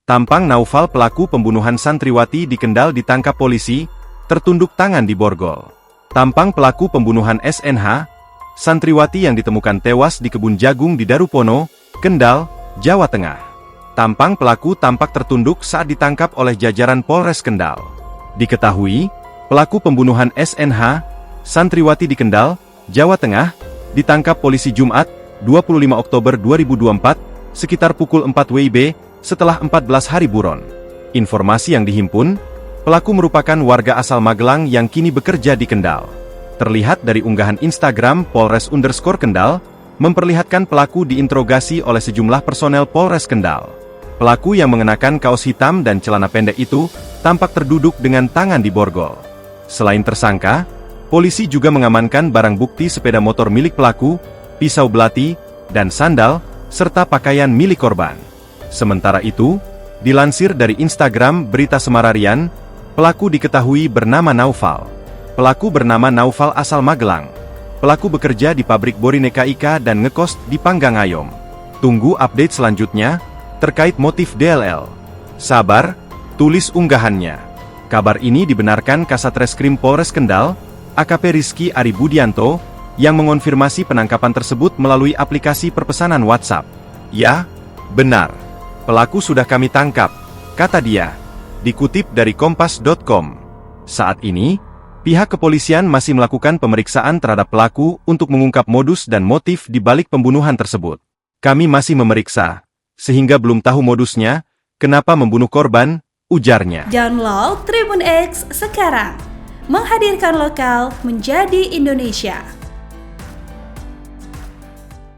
Tampang Naufal pelaku pembunuhan santriwati di Kendal ditangkap polisi, tertunduk tangan di borgol. Tampang pelaku pembunuhan SNH, santriwati yang ditemukan tewas di kebun jagung di Darupono, Kendal, Jawa Tengah. Tampang pelaku tampak tertunduk saat ditangkap oleh jajaran Polres Kendal. Diketahui, pelaku pembunuhan SNH, santriwati di Kendal, Jawa Tengah, ditangkap polisi Jumat, 25 Oktober 2024, sekitar pukul 4 WIB, setelah 14 hari buron. Informasi yang dihimpun, pelaku merupakan warga asal Magelang yang kini bekerja di Kendal. Terlihat dari unggahan Instagram Polres_Kendal, memperlihatkan pelaku diinterogasi oleh sejumlah personel Polres Kendal. Pelaku yang mengenakan kaos hitam dan celana pendek itu, tampak terduduk dengan tangan di borgol. Selain tersangka, polisi juga mengamankan barang bukti sepeda motor milik pelaku, pisau belati, dan sandal, serta pakaian milik korban. Sementara itu, dilansir dari Instagram Berita Semararian, pelaku diketahui bernama Naufal. Pelaku bernama Naufal asal Magelang. Pelaku bekerja di pabrik Borineka Ika dan ngekos di Panggangayom. Tunggu update selanjutnya, terkait motif DLL. Sabar, tulis unggahannya. Kabar ini dibenarkan Kasat Reskrim Polres Kendal, AKP Rizky Ari Budianto, yang mengonfirmasi penangkapan tersebut melalui aplikasi perpesanan WhatsApp. Ya, benar. Pelaku sudah kami tangkap, kata dia. Dikutip dari kompas.com. Saat ini, pihak kepolisian masih melakukan pemeriksaan terhadap pelaku untuk mengungkap modus dan motif di balik pembunuhan tersebut. Kami masih memeriksa, sehingga belum tahu modusnya, kenapa membunuh korban, ujarnya. Download Tribun X sekarang, menghadirkan lokal menjadi Indonesia.